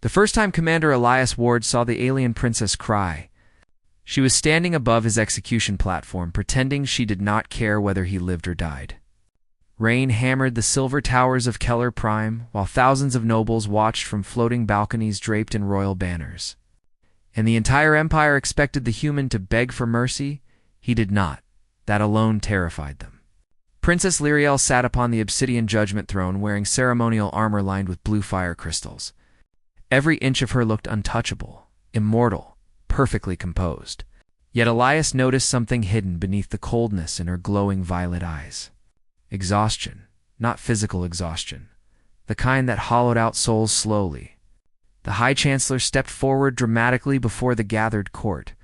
The first time Commander Elias Ward saw the alien princess cry, she was standing above his execution platform, pretending she did not care whether he lived or died. Rain hammered the silver towers of Keller Prime, while thousands of nobles watched from floating balconies draped in royal banners. And the entire empire expected the human to beg for mercy. He did not. That alone terrified them. Princess Lyriel sat upon the obsidian judgment throne wearing ceremonial armor lined with blue fire crystals. Every inch of her looked untouchable, immortal, perfectly composed. Yet Elias noticed something hidden beneath the coldness in her glowing violet eyes. Exhaustion, not physical exhaustion, the kind that hollowed out souls slowly. The High Chancellor stepped forward dramatically before the gathered court.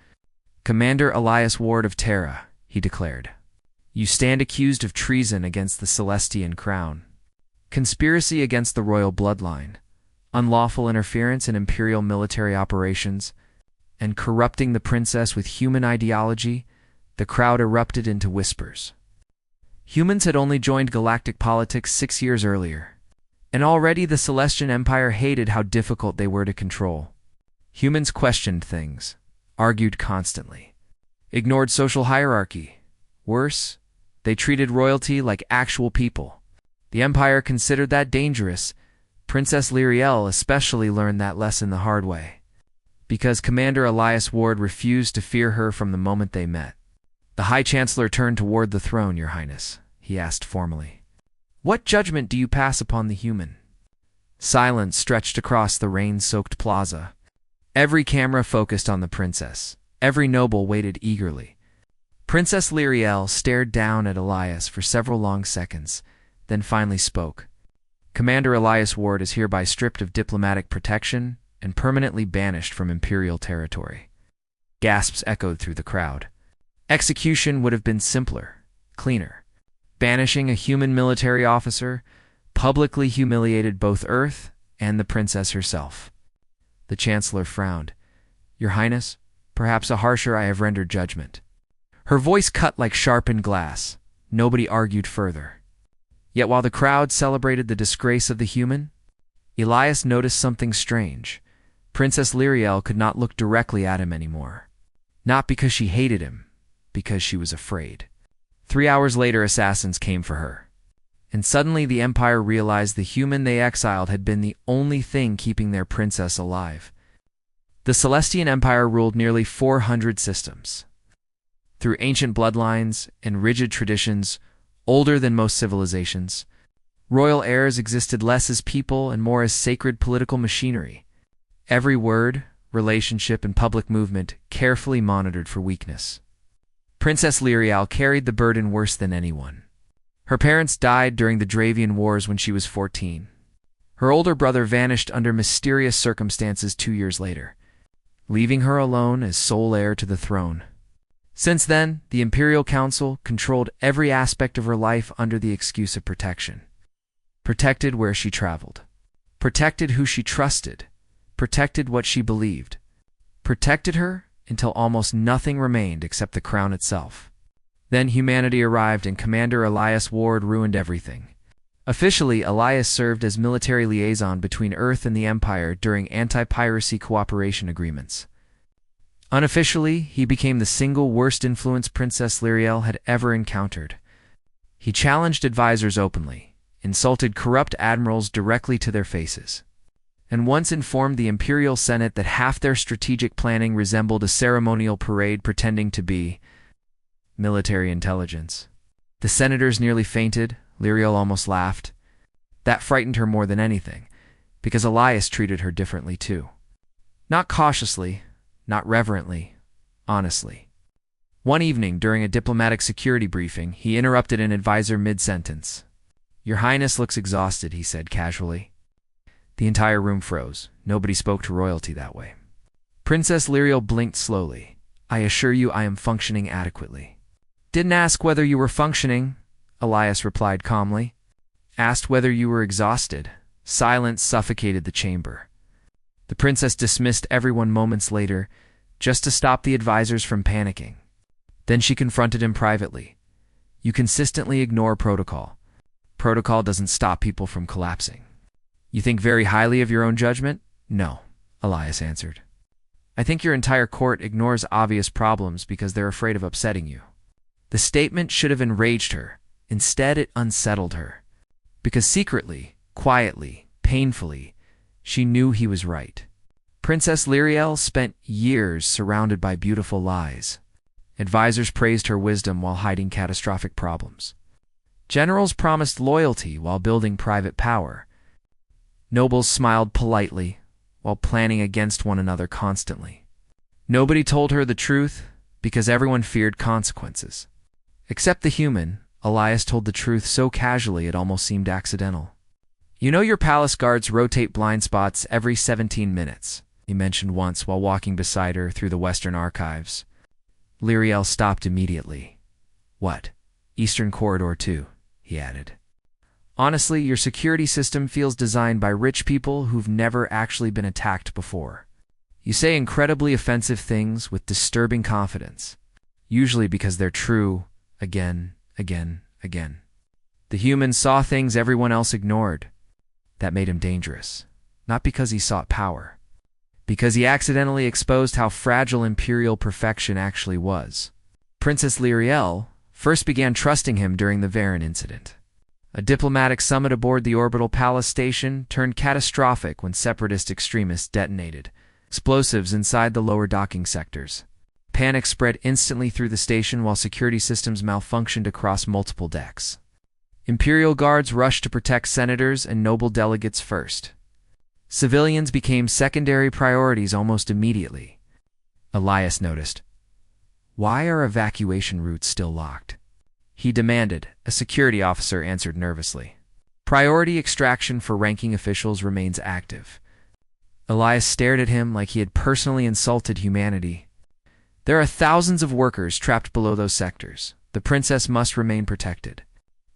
"Commander Elias Ward of Terra," he declared, "you stand accused of treason against the Celestian crown, conspiracy against the royal bloodline, unlawful interference in imperial military operations, and corrupting the princess with human ideology." The crowd erupted into whispers. Humans had only joined galactic politics 6 years earlier, and already the Celestian Empire hated how difficult they were to control. Humans questioned things, argued constantly, ignored social hierarchy. Worse, they treated royalty like actual people. The Empire considered that dangerous. Princess Lyriel especially learned that lesson the hard way, because Commander Elias Ward refused to fear her from the moment they met. The High Chancellor turned toward the throne. "Your Highness," he asked formally, "what judgment do you pass upon the human?" Silence stretched across the rain-soaked plaza. Every camera focused on the princess. Every noble waited eagerly. Princess Lyriel stared down at Elias for several long seconds, then finally spoke. "Commander Elias Ward is hereby stripped of diplomatic protection and permanently banished from imperial territory." Gasps echoed through the crowd. Execution would have been simpler, cleaner. Banishing a human military officer publicly humiliated both Earth and the princess herself. The Chancellor frowned. "Your Highness, perhaps a harsher I have rendered judgment." Her voice cut like sharpened glass. Nobody argued further. Yet while the crowd celebrated the disgrace of the human, Elias noticed something strange. Princess Lyriel could not look directly at him anymore. Not because she hated him, because she was afraid. 3 hours later, assassins came for her. And suddenly the Empire realized the human they exiled had been the only thing keeping their princess alive. The Celestian Empire ruled nearly 400 systems. Through ancient bloodlines and rigid traditions, older than most civilizations, royal heirs existed less as people and more as sacred political machinery. Every word, relationship, and public movement carefully monitored for weakness. Princess Lyriel carried the burden worse than anyone. Her parents died during the Dravian Wars when she was 14. Her older brother vanished under mysterious circumstances 2 years later, leaving her alone as sole heir to the throne. Since then, the Imperial Council controlled every aspect of her life under the excuse of protection. Protected where she traveled. Protected who she trusted. Protected what she believed. Protected her until almost nothing remained except the crown itself. Then humanity arrived and Commander Elias Ward ruined everything. Officially, Elias served as military liaison between Earth and the Empire during anti-piracy cooperation agreements. Unofficially, he became the single worst influence Princess Lyriel had ever encountered. He challenged advisors openly, insulted corrupt admirals directly to their faces, and once informed the Imperial Senate that half their strategic planning resembled a ceremonial parade pretending to be military intelligence. The senators nearly fainted. Lyriel almost laughed. That frightened her more than anything, because Elias treated her differently too. Not cautiously, not reverently, honestly. One evening, during a diplomatic security briefing, he interrupted an advisor mid-sentence. "Your Highness looks exhausted," he said casually. The entire room froze. Nobody spoke to royalty that way. Princess Lyriel blinked slowly. "I assure you I am functioning adequately." "Didn't ask whether you were functioning," Elias replied calmly. "Asked whether you were exhausted." Silence suffocated the chamber. The princess dismissed everyone moments later, just to stop the advisors from panicking. Then she confronted him privately. "You consistently ignore protocol. Protocol doesn't stop people from collapsing. You think very highly of your own judgment? No. Elias answered. I think your entire court ignores obvious problems because they're afraid of upsetting you. The statement should have enraged her. Instead, it unsettled her. Because secretly, quietly, painfully, she knew he was right. Princess Lyriel spent years surrounded by beautiful lies. Advisors praised her wisdom while hiding catastrophic problems. Generals promised loyalty while building private power. Nobles smiled politely while planning against one another constantly. Nobody told her the truth because everyone feared consequences. Except the human, Elias told the truth so casually it almost seemed accidental. You know your palace guards rotate blind spots every 17 minutes, he mentioned once while walking beside her through the Western Archives. Lyriel stopped immediately. What? Eastern Corridor too, he added. Honestly, your security system feels designed by rich people who've never actually been attacked before. You say incredibly offensive things with disturbing confidence, usually because they're true, again. The human saw things everyone else ignored. That made him dangerous, not because he sought power, because he accidentally exposed how fragile imperial perfection actually was. Princess Lyriel first began trusting him during the Varen incident. A diplomatic summit aboard the orbital palace station turned catastrophic when separatist extremists detonated explosives inside the lower docking sectors. Panic spread instantly through the station while security systems malfunctioned across multiple decks. Imperial guards rushed to protect senators and noble delegates first. Civilians became secondary priorities almost immediately. Elias noticed. Why are evacuation routes still locked? He demanded. A security officer answered nervously. Priority extraction for ranking officials remains active. Elias stared at him like he had personally insulted humanity. There are thousands of workers trapped below those sectors. The princess must remain protected.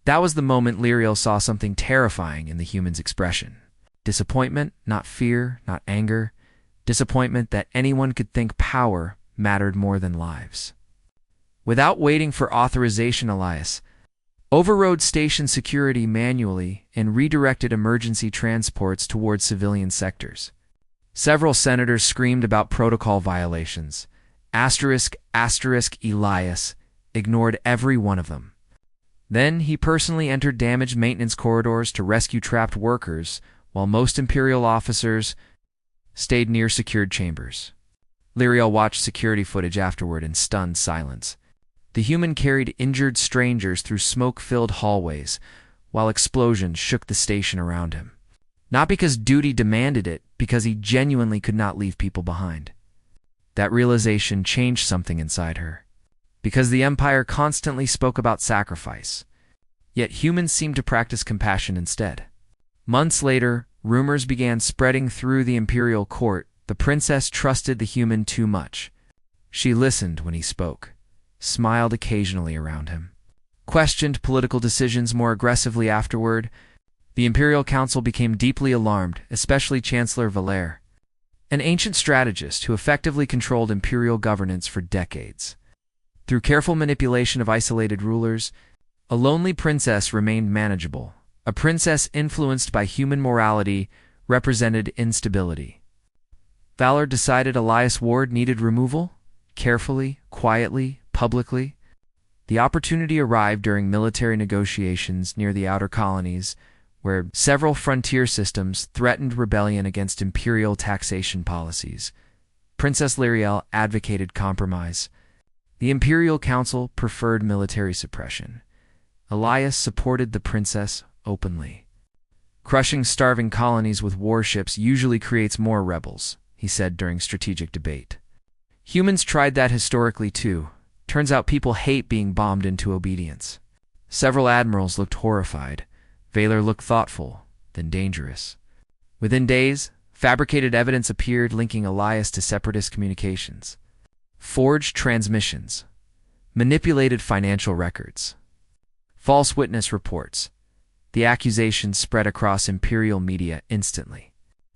That was the moment Lyriel saw something terrifying in the human's expression. Disappointment, not fear, not anger. Disappointment that anyone could think power mattered more than lives. Without waiting for authorization, Elias overrode station security manually and redirected emergency transports towards civilian sectors. Several senators screamed about protocol violations. Elias ignored every one of them. Then he personally entered damaged maintenance corridors to rescue trapped workers, while most Imperial officers stayed near secured chambers. Lyriel watched security footage afterward in stunned silence. The human carried injured strangers through smoke-filled hallways, while explosions shook the station around him. Not because duty demanded it, because he genuinely could not leave people behind. That realization changed something inside her. Because the Empire constantly spoke about sacrifice, yet humans seemed to practice compassion instead. Months later, rumors began spreading through the imperial court. The princess trusted the human too much. She listened when he spoke, smiled occasionally around him, questioned political decisions more aggressively afterward. The Imperial Council became deeply alarmed, especially Chancellor Valere, an ancient strategist who effectively controlled imperial governance for decades. Through careful manipulation of isolated rulers, a lonely princess remained manageable. A princess influenced by human morality represented instability. Valor decided Elias Ward needed removal, carefully, quietly, publicly. The opportunity arrived during military negotiations near the outer colonies, where several frontier systems threatened rebellion against imperial taxation policies. Princess Lyriel advocated compromise. The Imperial Council preferred military suppression. Elias supported the princess openly. Crushing starving colonies with warships usually creates more rebels, he said during strategic debate. Humans tried that historically too. Turns out people hate being bombed into obedience. Several admirals looked horrified. Valor looked thoughtful, then dangerous. Within days, fabricated evidence appeared linking Elias to separatist communications. Forged transmissions, manipulated financial records, false witness reports. The accusations spread across imperial media instantly.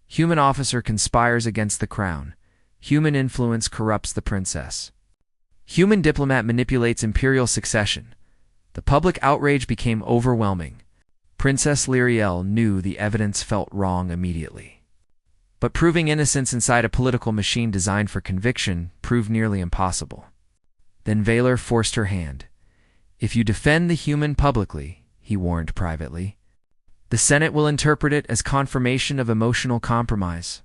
Human officer conspires against the crown. Human influence corrupts the princess. Human diplomat manipulates imperial succession. The public outrage became overwhelming. Princess Lyriel knew the evidence felt wrong immediately. But proving innocence inside a political machine designed for conviction proved nearly impossible. Then Valor forced her hand. "If you defend the human publicly," he warned privately, "the Senate will interpret it as confirmation of emotional compromise."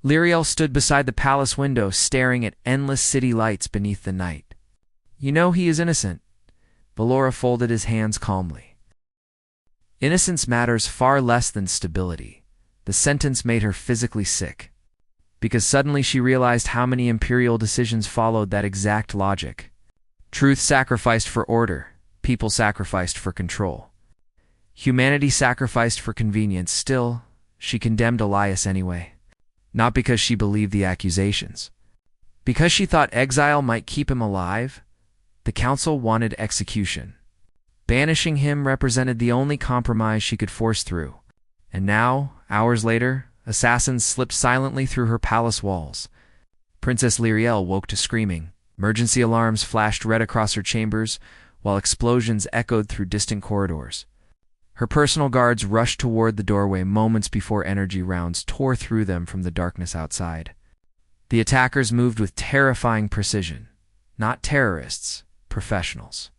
Lyriel stood beside the palace window, staring at endless city lights beneath the night. "You know he is innocent." Valora folded his hands calmly. Innocence matters far less than stability. The sentence made her physically sick, because suddenly she realized how many imperial decisions followed that exact logic. Truth sacrificed for order, people sacrificed for control. Humanity sacrificed for convenience. Still, she condemned Elias anyway. Not because she believed the accusations. Because she thought exile might keep him alive. The council wanted execution. Banishing him represented the only compromise she could force through. And now, hours later, assassins slipped silently through her palace walls. Princess Lyriel woke to screaming. Emergency alarms flashed red across her chambers, while explosions echoed through distant corridors. Her personal guards rushed toward the doorway moments before energy rounds tore through them from the darkness outside. The attackers moved with terrifying precision. Not terrorists, professionals.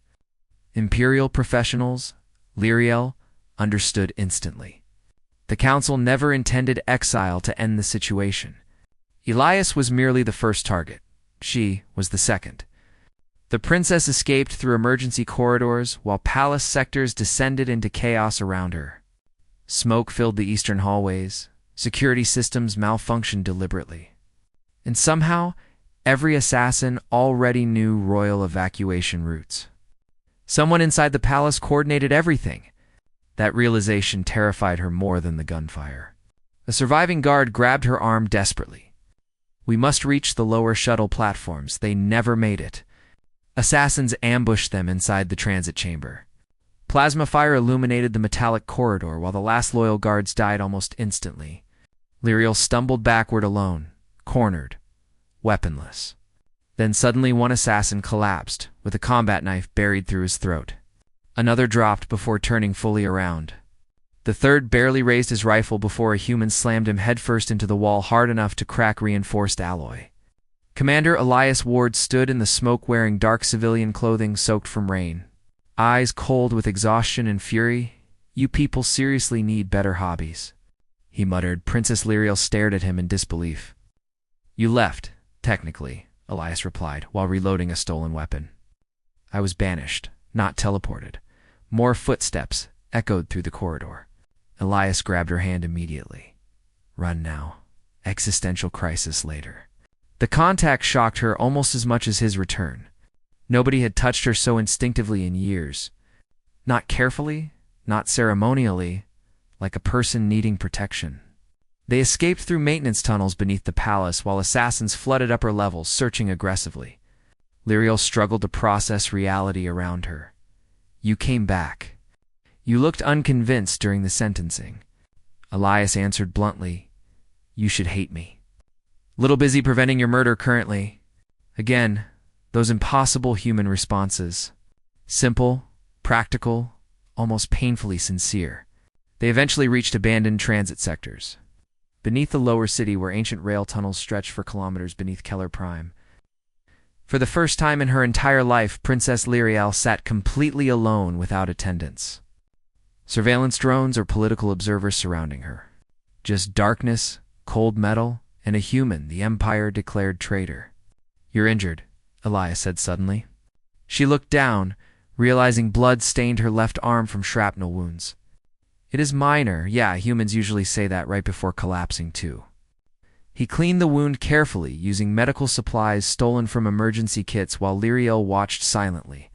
Imperial professionals, Lyriel understood instantly. The council never intended exile to end the situation. Elias was merely the first target. She was the second. The princess escaped through emergency corridors, while palace sectors descended into chaos around her. Smoke filled the eastern hallways. Security systems malfunctioned deliberately. And somehow, every assassin already knew royal evacuation routes. Someone inside the palace coordinated everything. That realization terrified her more than the gunfire. A surviving guard grabbed her arm desperately. "We must reach the lower shuttle platforms. They never made it." Assassins ambushed them inside the transit chamber. Plasma fire illuminated the metallic corridor, while the last loyal guards died almost instantly. Lyriel stumbled backward alone, cornered, weaponless. Then suddenly one assassin collapsed, with a combat knife buried through his throat. Another dropped before turning fully around. The third barely raised his rifle before a human slammed him headfirst into the wall hard enough to crack reinforced alloy. Commander Elias Ward stood in the smoke wearing dark civilian clothing soaked from rain. Eyes cold with exhaustion and fury. "You people seriously need better hobbies," he muttered. Princess Lyriel stared at him in disbelief. "You left, technically," Elias replied, while reloading a stolen weapon. "I was banished, not teleported." More footsteps echoed through the corridor. Elias grabbed her hand immediately. "Run now. Existential crisis later." The contact shocked her almost as much as his return. Nobody had touched her so instinctively in years. Not carefully, not ceremonially, like a person needing protection. They escaped through maintenance tunnels beneath the palace while assassins flooded upper levels, searching aggressively. Lyriel struggled to process reality around her. "You came back. You looked unconvinced during the sentencing." Elias answered bluntly, "You should hate me. Little busy preventing your murder currently." Again, those impossible human responses. Simple, practical, almost painfully sincere. They eventually reached abandoned transit sectors. Beneath the lower city where ancient rail tunnels stretched for kilometers beneath Keller Prime. For the first time in her entire life, Princess Lyriel sat completely alone without attendants. Surveillance drones or political observers surrounding her. Just darkness, cold metal, and a human the Empire declared traitor. "You're injured," Elias said suddenly. She looked down, realizing blood stained her left arm from shrapnel wounds. "It is minor. Yeah, humans usually say that right before collapsing too." He cleaned the wound carefully, using medical supplies stolen from emergency kits while Lyriel watched silently.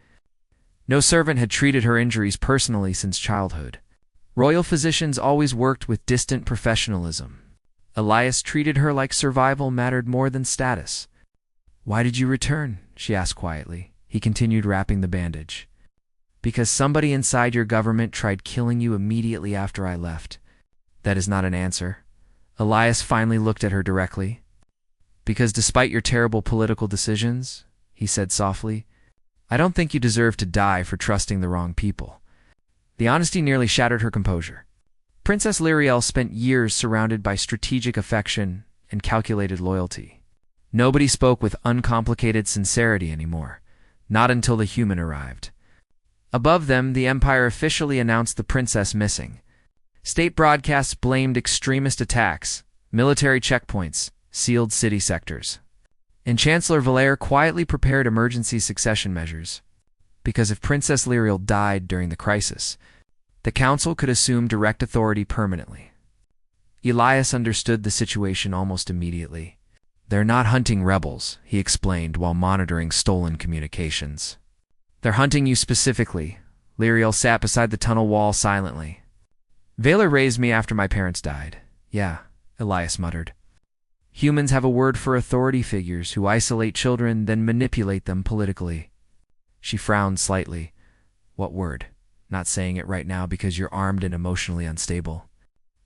No servant had treated her injuries personally since childhood. Royal physicians always worked with distant professionalism. Elias treated her like survival mattered more than status. "Why did you return?" she asked quietly. He continued wrapping the bandage. "Because somebody inside your government tried killing you immediately after I left." "That is not an answer." Elias finally looked at her directly. "Because despite your terrible political decisions," he said softly, "I don't think you deserve to die for trusting the wrong people." The honesty nearly shattered her composure. Princess Lyriel spent years surrounded by strategic affection and calculated loyalty. Nobody spoke with uncomplicated sincerity anymore, not until the human arrived. Above them, the Empire officially announced the princess missing. State broadcasts blamed extremist attacks, military checkpoints, sealed city sectors. And Chancellor Valere quietly prepared emergency succession measures. Because if Princess Lyriel died during the crisis, the council could assume direct authority permanently. Elias understood the situation almost immediately. "They're not hunting rebels," he explained while monitoring stolen communications. "They're hunting you specifically." Lyriel sat beside the tunnel wall silently. "Valor raised me after my parents died." "Yeah," Elias muttered. "Humans have a word for authority figures who isolate children, then manipulate them politically." She frowned slightly. "What word?" "Not saying it right now because you're armed and emotionally unstable."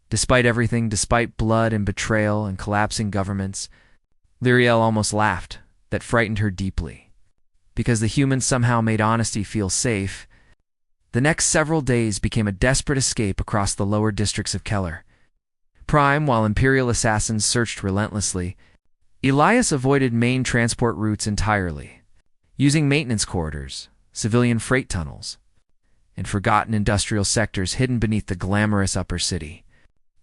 Despite everything, despite blood and betrayal and collapsing governments, Lyriel almost laughed. That frightened her deeply. Because the humans somehow made honesty feel safe, the next several days became a desperate escape across the lower districts of Keller. Prime, while Imperial assassins searched relentlessly, Elias avoided main transport routes entirely, using maintenance corridors, civilian freight tunnels, and forgotten industrial sectors hidden beneath the glamorous upper city.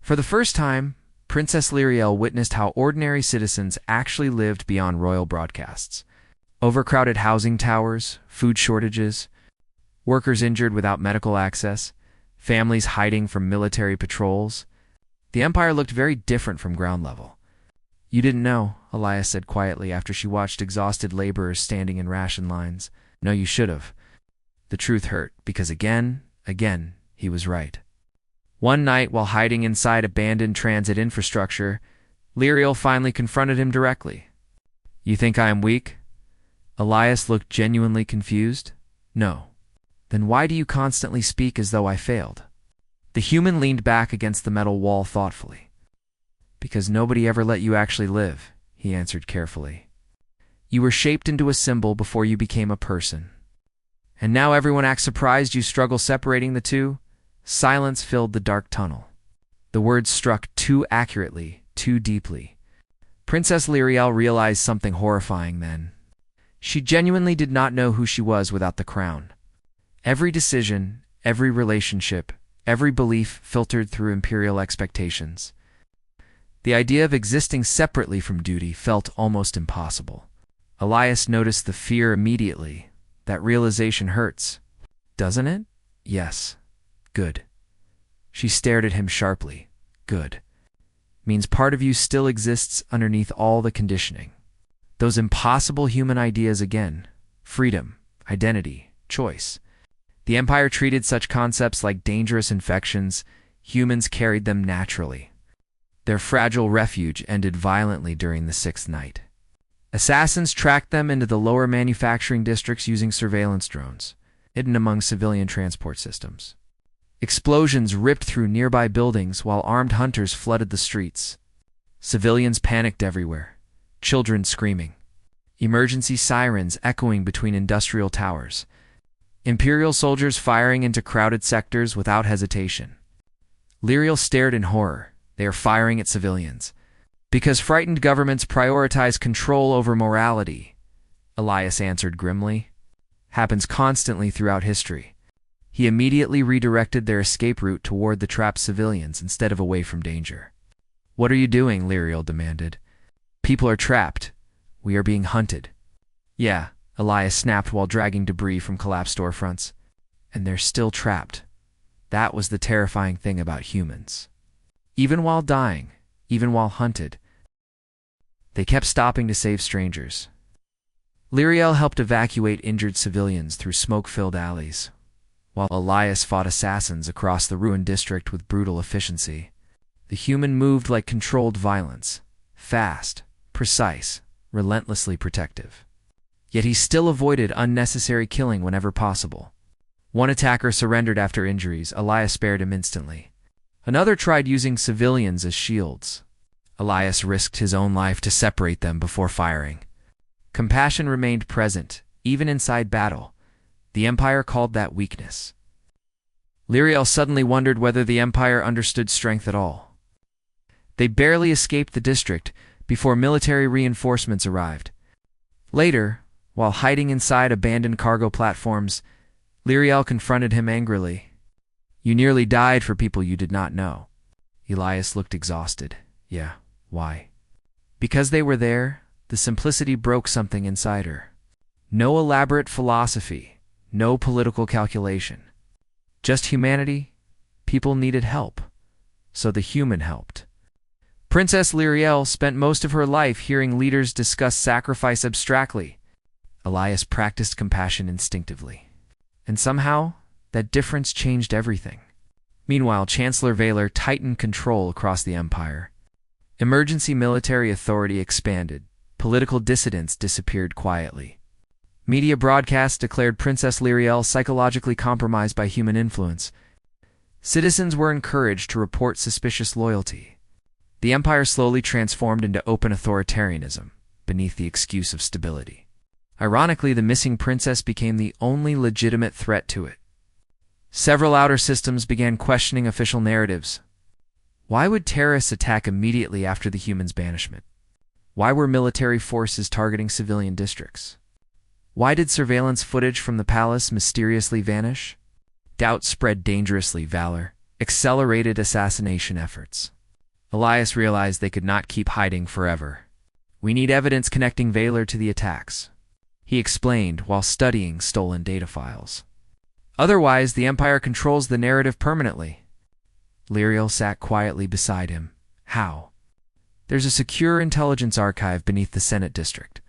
For the first time, Princess Lyriel witnessed how ordinary citizens actually lived beyond royal broadcasts. Overcrowded housing towers, food shortages, workers injured without medical access, families hiding from military patrols. The Empire looked very different from ground level. "You didn't know," Elias said quietly after she watched exhausted laborers standing in ration lines. "No, you should have." The truth hurt, because again, he was right. One night, while hiding inside abandoned transit infrastructure, Lyriel finally confronted him directly. "You think I am weak?" Elias looked genuinely confused. "No." "Then why do you constantly speak as though I failed?" The human leaned back against the metal wall thoughtfully. "Because nobody ever let you actually live," he answered carefully. "You were shaped into a symbol before you became a person. And now everyone acts surprised you struggle separating the two." Silence filled the dark tunnel. The words struck too accurately, too deeply. Princess Lyriel realized something horrifying then. She genuinely did not know who she was without the crown. Every decision, every relationship, every belief filtered through imperial expectations. The idea of existing separately from duty felt almost impossible. Elias noticed the fear immediately. That realization hurts. "Doesn't it?" "Yes." "Good." She stared at him sharply. "Good. Means part of you still exists underneath all the conditioning. Those impossible human ideas again. Freedom, identity, choice. The Empire treated such concepts like dangerous infections. Humans carried them naturally. Their fragile refuge ended violently during the sixth night. Assassins tracked them into the lower manufacturing districts using surveillance drones, hidden among civilian transport systems. Explosions ripped through nearby buildings while armed hunters flooded the streets. Civilians panicked everywhere, children screaming. Emergency sirens echoing between industrial towers. Imperial soldiers firing into crowded sectors without hesitation. Lyriel stared in horror. They are firing at civilians. Because frightened governments prioritize control over morality, Elias answered grimly. Happens constantly throughout history. He immediately redirected their escape route toward the trapped civilians instead of away from danger. "What are you doing?" Lyriel demanded. "People are trapped. We are being hunted." "Yeah," Elias snapped while dragging debris from collapsed storefronts. "And they're still trapped." That was the terrifying thing about humans. Even while dying, even while hunted, they kept stopping to save strangers. Lyriel helped evacuate injured civilians through smoke-filled alleys, while Elias fought assassins across the ruined district with brutal efficiency. The human moved like controlled violence, fast, precise, relentlessly protective. Yet he still avoided unnecessary killing whenever possible. One attacker surrendered after injuries. Elias spared him instantly. Another tried using civilians as shields. Elias risked his own life to separate them before firing. Compassion remained present, even inside battle. The Empire called that weakness. Lyriel suddenly wondered whether the Empire understood strength at all. They barely escaped the district before military reinforcements arrived. Later, while hiding inside abandoned cargo platforms, Lyriel confronted him angrily. "You nearly died for people you did not know." Elias looked exhausted. "Yeah, why?" "Because they were there." The simplicity broke something inside her. No elaborate philosophy, no political calculation. Just humanity. People needed help, so the human helped. Princess Lyriel spent most of her life hearing leaders discuss sacrifice abstractly. Elias practiced compassion instinctively. And somehow, that difference changed everything. Meanwhile, Chancellor Vaylor tightened control across the Empire. Emergency military authority expanded. Political dissidents disappeared quietly. Media broadcasts declared Princess Lyriel psychologically compromised by human influence. Citizens were encouraged to report suspicious loyalty. The Empire slowly transformed into open authoritarianism, beneath the excuse of stability. Ironically, the missing princess became the only legitimate threat to it. Several outer systems began questioning official narratives. Why would terrorists attack immediately after the humans' banishment? Why were military forces targeting civilian districts? Why did surveillance footage from the palace mysteriously vanish? Doubt spread dangerously. Valor accelerated assassination efforts. Elias realized they could not keep hiding forever. "We need evidence connecting Vaylor to the attacks," he explained while studying stolen data files. "Otherwise, the Empire controls the narrative permanently." Lyriel sat quietly beside him. "How?" "There's a secure intelligence archive beneath the Senate district."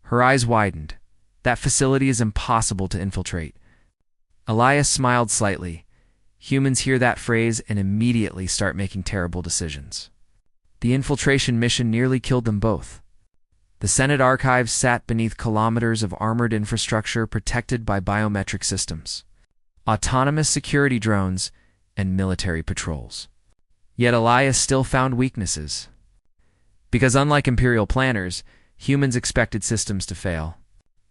Her eyes widened. "That facility is impossible to infiltrate." Elias smiled slightly. Humans hear that phrase and immediately start making terrible decisions. The infiltration mission nearly killed them both. The Senate archives sat beneath kilometers of armored infrastructure protected by biometric systems, autonomous security drones, and military patrols. Yet Elias still found weaknesses. Because unlike Imperial planners, humans expected systems to fail.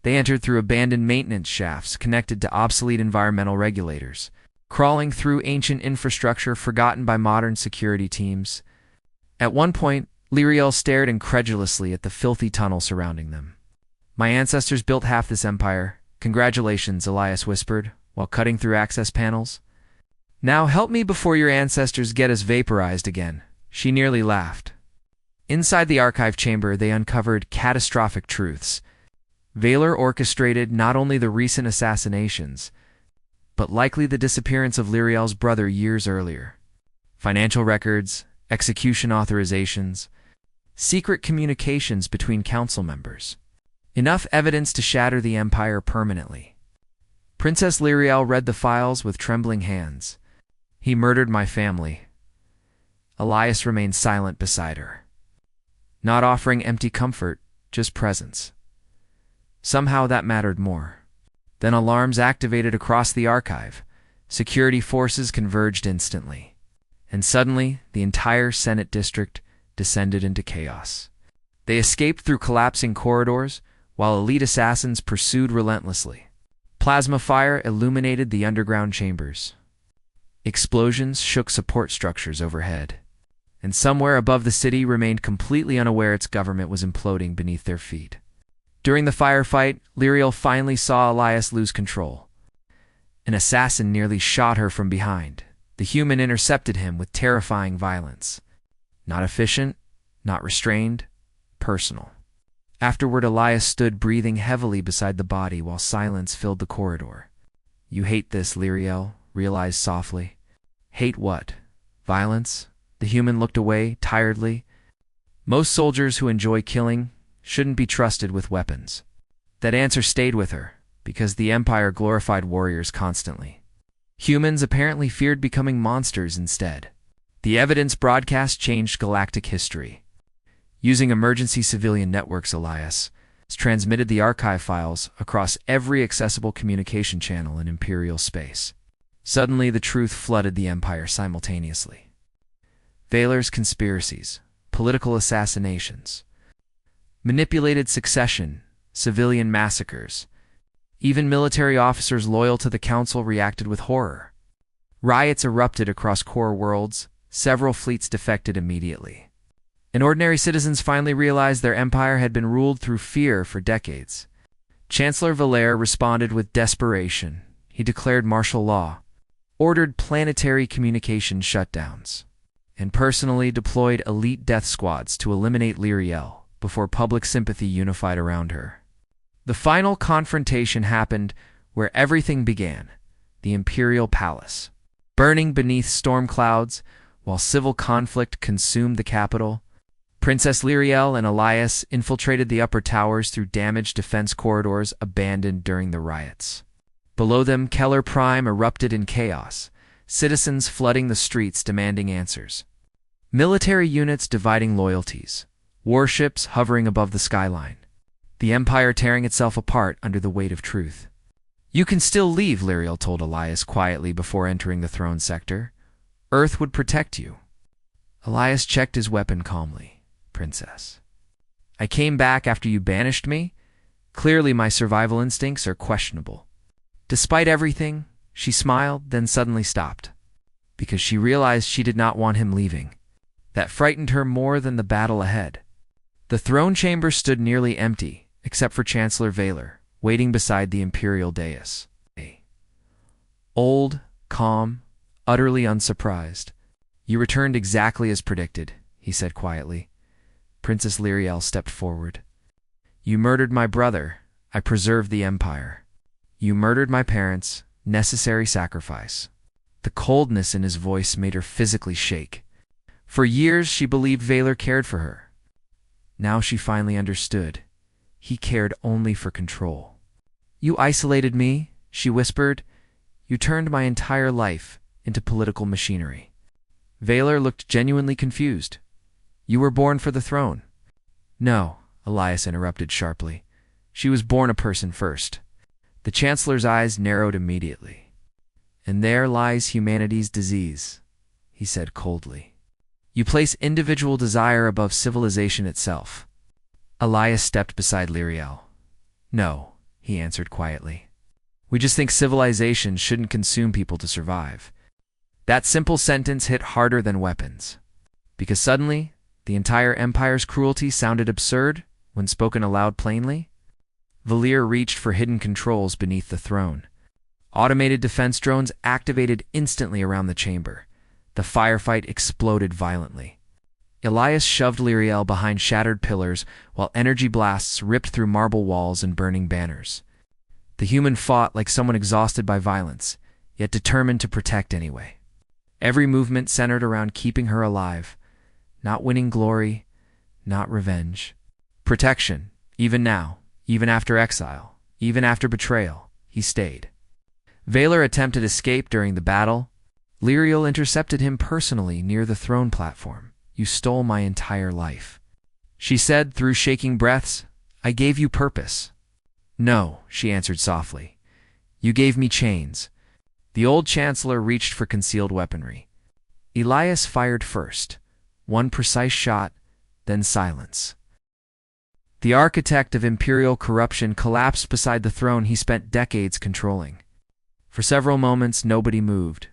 They entered through abandoned maintenance shafts connected to obsolete environmental regulators, crawling through ancient infrastructure forgotten by modern security teams. At one point, Lyriel stared incredulously at the filthy tunnel surrounding them. "My ancestors built half this empire. Congratulations," Elias whispered, while cutting through access panels. "Now help me before your ancestors get us vaporized again." She nearly laughed. Inside the archive chamber, they uncovered catastrophic truths. Vaylor orchestrated not only the recent assassinations, but likely the disappearance of Lyriel's brother years earlier. Financial records, execution authorizations, secret communications between council members. Enough evidence to shatter the Empire permanently. Princess Lyriel read the files with trembling hands. "He murdered my family." Elias remained silent beside her, not offering empty comfort, just presence. Somehow that mattered more. Then alarms activated across the archive. Security forces converged instantly. And suddenly, the entire Senate district descended into chaos. They escaped through collapsing corridors, while elite assassins pursued relentlessly. Plasma fire illuminated the underground chambers. Explosions shook support structures overhead. And somewhere above the city remained completely unaware its government was imploding beneath their feet. During the firefight, Lyriel finally saw Elias lose control. An assassin nearly shot her from behind. The human intercepted him with terrifying violence. Not efficient, not restrained, personal. Afterward, Elias stood breathing heavily beside the body while silence filled the corridor. "You hate this," Lyriel realized softly. "Hate what? Violence?" The human looked away, tiredly. "Most soldiers who enjoy killing shouldn't be trusted with weapons." That answer stayed with her, because the Empire glorified warriors constantly. Humans apparently feared becoming monsters instead. The evidence broadcast changed galactic history. Using emergency civilian networks, Elias transmitted the archive files across every accessible communication channel in Imperial space. Suddenly, the truth flooded the Empire simultaneously. Vaylor's conspiracies, political assassinations, manipulated succession, civilian massacres. Even military officers loyal to the council reacted with horror. Riots erupted across core worlds, several fleets defected immediately. And ordinary citizens finally realized their empire had been ruled through fear for decades. Chancellor Valere responded with desperation. He declared martial law, ordered planetary communication shutdowns, and personally deployed elite death squads to eliminate Lyriel before public sympathy unified around her. The final confrontation happened where everything began, the Imperial Palace. Burning beneath storm clouds, while civil conflict consumed the capital, Princess Lyriel and Elias infiltrated the upper towers through damaged defense corridors abandoned during the riots. Below them, Keller Prime erupted in chaos, citizens flooding the streets demanding answers. Military units dividing loyalties, warships hovering above the skyline, the Empire tearing itself apart under the weight of truth. "You can still leave," Lyriel told Elias quietly before entering the throne sector. "Earth would protect you." Elias checked his weapon calmly. "Princess, I came back after you banished me. Clearly my survival instincts are questionable." Despite everything, she smiled, then suddenly stopped, because she realized she did not want him leaving. That frightened her more than the battle ahead. The throne chamber stood nearly empty, except for Chancellor Valere, waiting beside the imperial dais. Old, calm, utterly unsurprised. "You returned exactly as predicted," he said quietly. Princess Lyriel stepped forward. "You murdered my brother. I preserved the Empire. You murdered my parents. Necessary sacrifice." The coldness in his voice made her physically shake. For years she believed Valere cared for her. Now she finally understood. He cared only for control. "You isolated me," she whispered. "You turned my entire life into political machinery." Valere looked genuinely confused. "You were born for the throne." "No," Elias interrupted sharply. "She was born a person first." The Chancellor's eyes narrowed immediately. "And there lies humanity's disease," he said coldly. "You place individual desire above civilization itself." Elias stepped beside Lyriel. "No," he answered quietly. "We just think civilization shouldn't consume people to survive." That simple sentence hit harder than weapons, because suddenly the entire Empire's cruelty sounded absurd when spoken aloud plainly. Valere reached for hidden controls beneath the throne. Automated defense drones activated instantly around the chamber. The firefight exploded violently. Elias shoved Lyriel behind shattered pillars while energy blasts ripped through marble walls and burning banners. The human fought like someone exhausted by violence, yet determined to protect anyway. Every movement centered around keeping her alive, not winning glory, not revenge. Protection, even now. Even after exile, even after betrayal, he stayed. Valere attempted escape during the battle. Lyriel intercepted him personally near the throne platform. "You stole my entire life," she said through shaking breaths. "I gave you purpose." "No," she answered softly. "You gave me chains." The old Chancellor reached for concealed weaponry. Elias fired first. One precise shot, then silence. The architect of imperial corruption collapsed beside the throne he spent decades controlling. For several moments, nobody moved.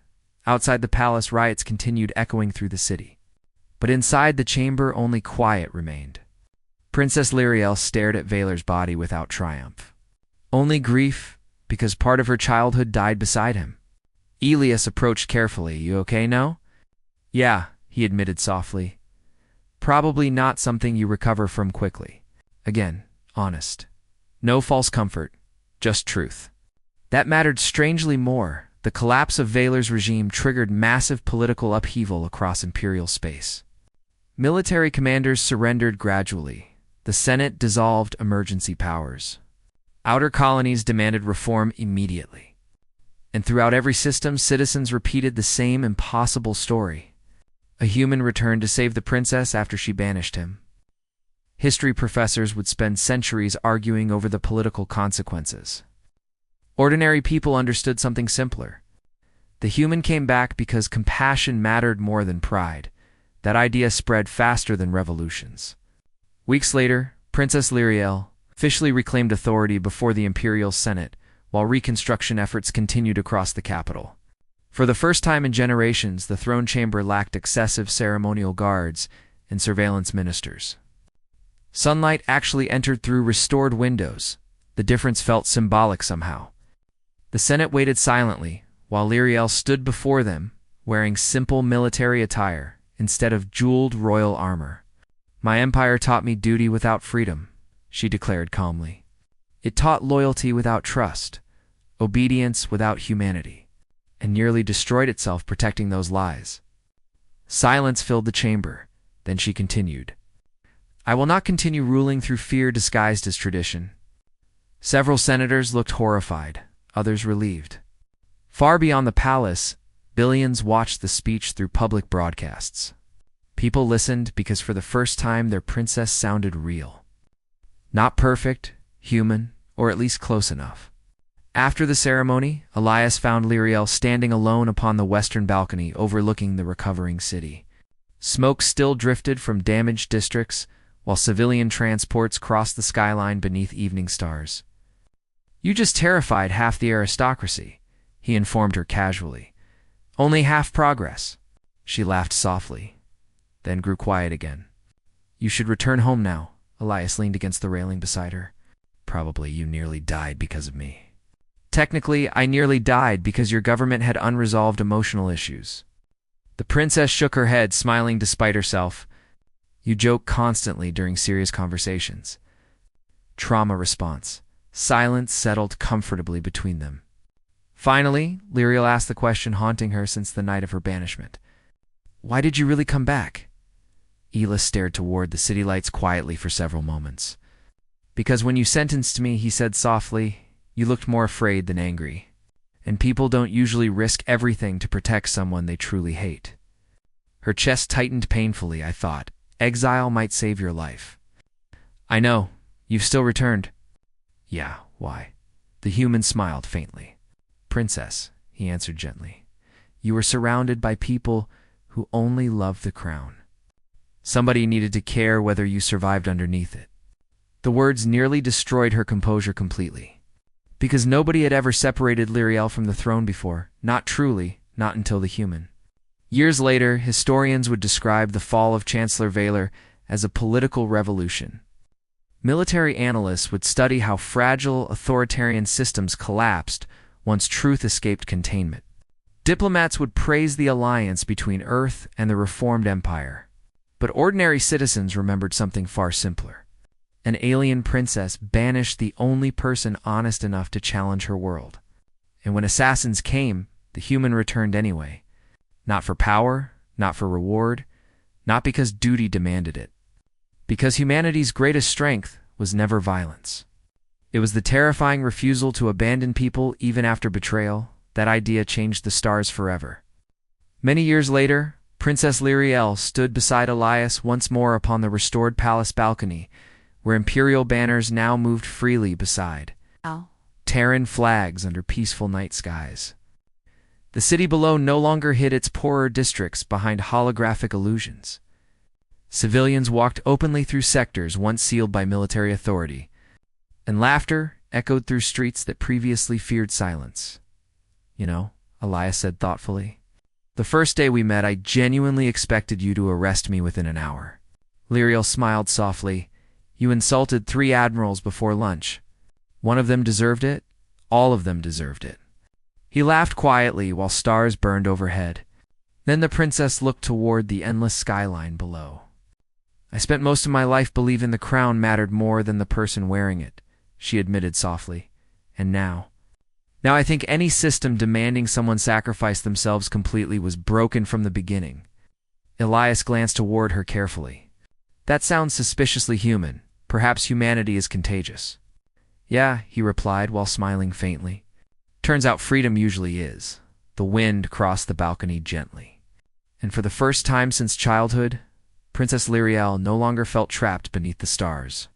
Outside the palace, riots continued echoing through the city. But inside the chamber, only quiet remained. Princess Lyriel stared at Valere's body without triumph. Only grief, because part of her childhood died beside him. Elias approached carefully. "You okay now?" "Yeah," he admitted softly. "Probably not something you recover from quickly." Again, honest. No false comfort, just truth. That mattered strangely more. The collapse of Valere's regime triggered massive political upheaval across imperial space. Military commanders surrendered gradually. The Senate dissolved emergency powers. Outer colonies demanded reform immediately. And throughout every system, citizens repeated the same impossible story. A human returned to save the princess after she banished him. History professors would spend centuries arguing over the political consequences. Ordinary people understood something simpler. The human came back because compassion mattered more than pride. That idea spread faster than revolutions. Weeks later, Princess Lyriel officially reclaimed authority before the Imperial Senate, while reconstruction efforts continued across the capital. For the first time in generations, the throne chamber lacked excessive ceremonial guards and surveillance ministers. Sunlight actually entered through restored windows. The difference felt symbolic somehow. The Senate waited silently, while Lyriel stood before them, wearing simple military attire instead of jeweled royal armor. "My empire taught me duty without freedom," she declared calmly. "It taught loyalty without trust, obedience without humanity, and nearly destroyed itself protecting those lies." Silence filled the chamber. Then she continued, "I will not continue ruling through fear disguised as tradition." Several senators looked horrified, others relieved. Far beyond the palace, billions watched the speech through public broadcasts. People listened because for the first time their princess sounded real. Not perfect, human, or at least close enough. After the ceremony, Elias found Lyriel standing alone upon the western balcony overlooking the recovering city. Smoke still drifted from damaged districts, while civilian transports crossed the skyline beneath evening stars. "You just terrified half the aristocracy," he informed her casually. "Only half progress." She laughed softly, then grew quiet again. "You should return home now." Elias leaned against the railing beside her. "Probably you nearly died because of me." "Technically, I nearly died because your government had unresolved emotional issues." The princess shook her head, smiling despite herself. "You joke constantly during serious conversations." Trauma response. Silence settled comfortably between them. Finally, Lyriel asked the question haunting her since the night of her banishment. "Why did you really come back?" Elis stared toward the city lights quietly for several moments. "Because when you sentenced me," he said softly, "you looked more afraid than angry. And people don't usually risk everything to protect someone they truly hate." Her chest tightened painfully. "I thought exile might save your life." "I know. You've still returned." "Yeah, why?" The human smiled faintly. "Princess," he answered gently, "you were surrounded by people who only loved the crown. Somebody needed to care whether you survived underneath it." The words nearly destroyed her composure completely. Because nobody had ever separated Lyriel from the throne before, not truly, not until the human. Years later, historians would describe the fall of Chancellor Valar as a political revolution. Military analysts would study how fragile authoritarian systems collapsed once truth escaped containment. Diplomats would praise the alliance between Earth and the reformed empire. But ordinary citizens remembered something far simpler. An alien princess banished the only person honest enough to challenge her world. And when assassins came, the human returned anyway. Not for power, not for reward, not because duty demanded it. Because humanity's greatest strength was never violence. It was the terrifying refusal to abandon people even after betrayal. That idea changed the stars forever. Many years later, Princess Lyriel stood beside Elias once more upon the restored palace balcony, where imperial banners now moved freely beside Terran flags under peaceful night skies. The city below no longer hid its poorer districts behind holographic illusions. Civilians walked openly through sectors once sealed by military authority, and laughter echoed through streets that previously feared silence. "You know," Elias said thoughtfully, "the first day we met, I genuinely expected you to arrest me within an hour." Lyriel smiled softly. "You insulted 3 admirals before lunch. One of them deserved it. All of them deserved it." He laughed quietly while stars burned overhead. Then the princess looked toward the endless skyline below. "I spent most of my life believing the crown mattered more than the person wearing it," she admitted softly. "And now I think any system demanding someone sacrifice themselves completely was broken from the beginning." Elias glanced toward her carefully. "That sounds suspiciously human. Perhaps humanity is contagious." "Yeah," he replied while smiling faintly. "Turns out freedom usually is." The wind crossed the balcony gently. And for the first time since childhood, Princess Lyriel no longer felt trapped beneath the stars.